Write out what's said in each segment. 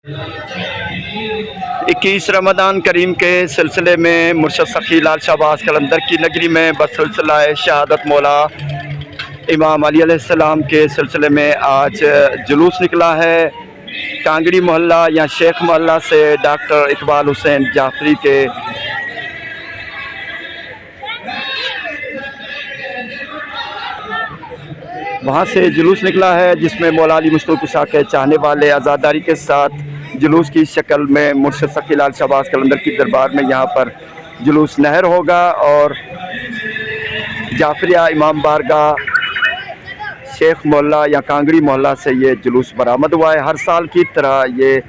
21 रमज़ान करीम के सिलसिले में मुर्शद सखी लाल शाहबाज कलंदर की नगरी में बसिलसिला शहादत मौला इमाम अली अलैहिस्सलाम के सिलसिले में आज जुलूस निकला है। कांगड़ी मोहल्ला या शेख मोहल्ला से डॉक्टर इकबाल हुसैन जाफरी के वहाँ से जुलूस निकला है, जिसमें मौला अली मुश्किल कुशा के चाहने वाले आज़ादारी के साथ जुलूस की शक्ल में मुर्शद सखी लाल शाहबाज कलंदर की दरबार में यहाँ पर जुलूस नहर होगा और जाफरिया इमाम बारगाह शेख मोहल्ला या कांगड़ी मोहल्ला से ये जुलूस बरामद हुआ है। हर साल की तरह ये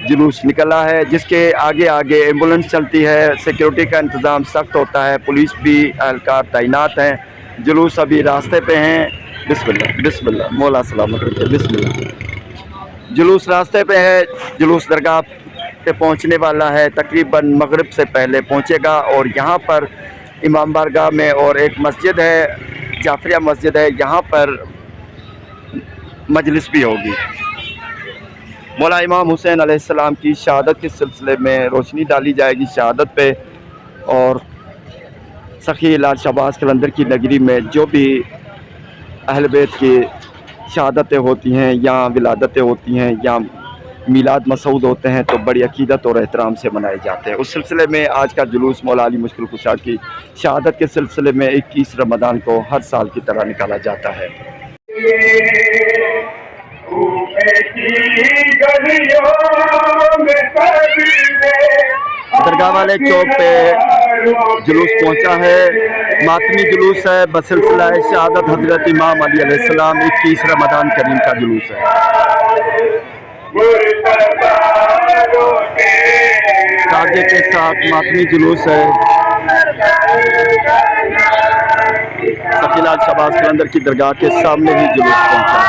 जुलूस निकला है, जिसके आगे आगे एम्बुलेंस चलती है, सिक्योरिटी का इंतज़ाम सख्त होता है, पुलिस भी एहलकार तैनात हैं। जुलूस अभी रास्ते पे हैं। बिस्मिल्लाह बिस्मिल्लाह मौला सलामत रखे। बिस्मिल्लाह जुलूस रास्ते पे है, जुलूस दरगाह पे पहुंचने वाला है, तकरीबन मगरिब से पहले पहुंचेगा। और यहाँ पर इमाम बारगाह में और एक मस्जिद है, जाफरिया मस्जिद है, यहाँ पर मजलिस भी होगी। मौला इमाम हुसैन अलैहिस्सलाम की शहादत के सिलसिले में रोशनी डाली जाएगी शहादत पे। और सखी लाल शाहबाज कलंदर की नगरी में जो भी अहल बैत की शहादतें होती हैं या विलादतें होती हैं या मीलाद मसऊद होते हैं तो बड़ी अकीदत और एहतराम से मनाए जाते हैं। उस सिलसिले में आज का जुलूस मौला अली मुश्किल कुशा की शहादत के सिलसिले में 21 रमज़ान को हर साल की तरह निकाला जाता है। दरगाह वाले चौक पे जुलूस पहुंचा है, मातमी जुलूस है, बसिलसिला शहादत हजरत इमाम अली अलैहिस्सलाम 21 रमज़ान करीम का जुलूस है। ताजे के साथ मातमी जुलूस है। सखी लाल शाहबाज कलंदर की दरगाह के सामने ही जुलूस पहुंचा है।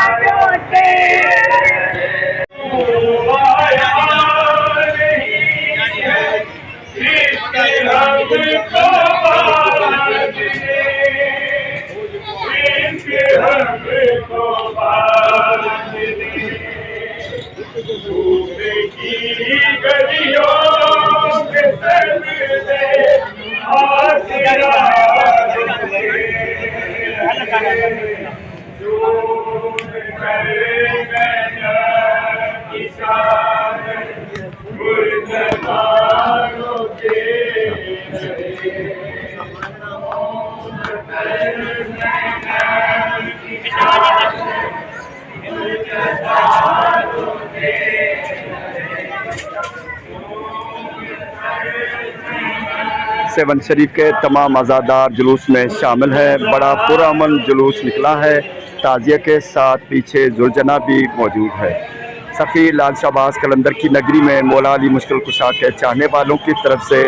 सेवन शरीफ के तमाम अज़ादार जुलूस में शामिल है। बड़ा पुरअमन जुलूस निकला है, ताज़िया के साथ पीछे जुलजना भी मौजूद है। सखी लाल शाहबाज कलंदर की नगरी में मौला अली मुश्किल कुशा के चाहने वालों की तरफ से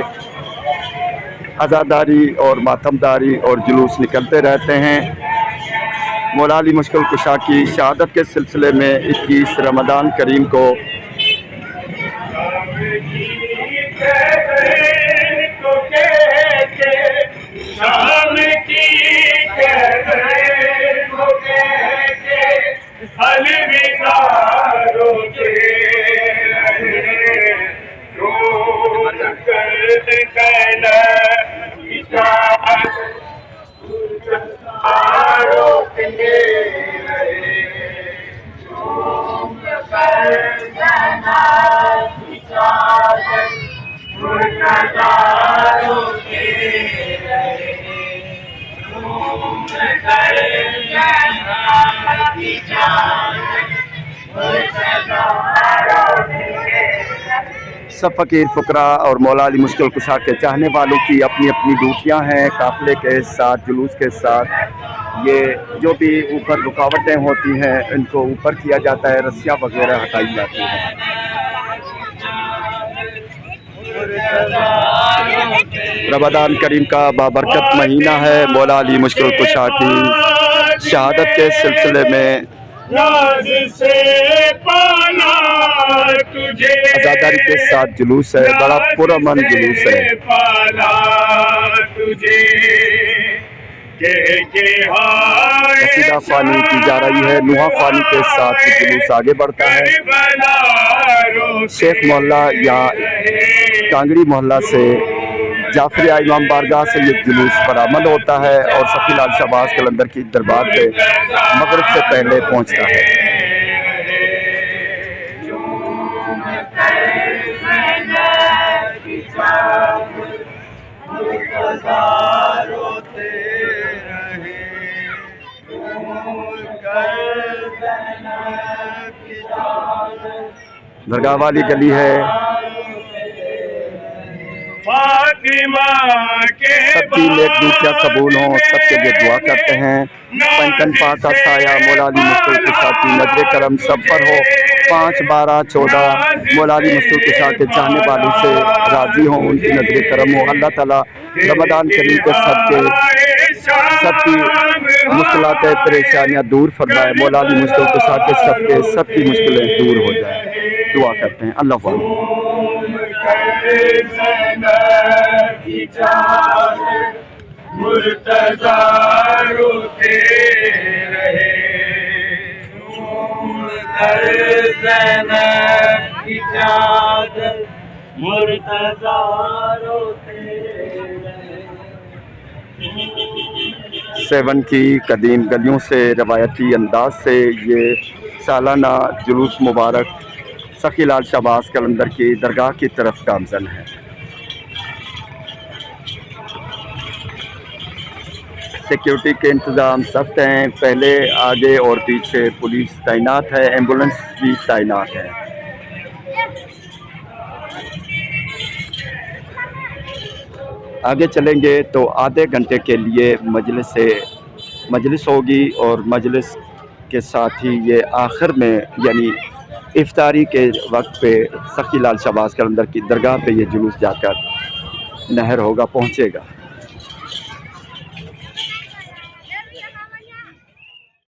अज़ादारी और मातमदारी और जुलूस निकलते रहते हैं। मौला अली मुश्किल कुशा की शहादत के सिलसिले में 21 रमज़ान करीम को सब फ़कीर फ़ुकरा और मौला अली मुश्किल कुशा के चाहने वालों की अपनी अपनी ड्यूटियाँ हैं। काफ़िले के साथ जुलूस के साथ ये जो भी ऊपर रुकावटें होती हैं इनको ऊपर किया जाता है, रस्सियाँ वगैरह हटाई जाती हैं। रमज़ान करीम का बाबरकत महीना है। मौला अली मुश्किल कुशा की शहादत के सिलसिले में आज़ादारी के साथ जुलूस है, बड़ा पुरअमन जुलूस है। कसीदा फ़ानी की जा रही है, नुहा फ़ानी के साथ जुलूस आगे बढ़ता है। शेख मोहल्ला या कांगड़ी मोहल्ला से जाफरिया इमाम बारगाह से ये जुलूस बरामद होता है और सखी लाल शहबाज कलंदर की दरबार पे मगरिब से पहले पहुंचता है। दरगाह वाली गली है। सबकी नेक दुआ कबूल हों, सबके लिए दुआ करते हैं। पंकन पाक का साया मौला अली मुस्तफा के साथ की नजर करम सब पर हो। 5, 12, 14 मौला अली मुस्तफा के साथ चाहने वालों से राजी हों, उनकी नजर करम हो। अल्लाह ताला रमदान करीम के सबकी मुश्किलात परेशानियाँ दूर फरमाए। मौला अली मुस्तफा के साथ सबकी मुश्किलें दूर हो जाए। दुआ करते हैं। अल्लाह सेवन की कदीम गलियों से रवायती अंदाज से ये सालाना जुलूस मुबारक सखी लाल शहबाज कलंदर की दरगाह की तरफ गामजन है। सिक्योरिटी के इंतज़ाम सख्त हैं। पहले, आगे और पीछे पुलिस तैनात है, एम्बुलेंस भी तैनात है। आगे चलेंगे तो आधे घंटे के लिए मजलिस होगी और मजलिस के साथ ही ये आखिर में यानी इफ्तारी के वक्त पे सखी लाल शहबाज कलंदर की दरगाह पे ये जुलूस जाकर नहर होगा पहुँचेगा।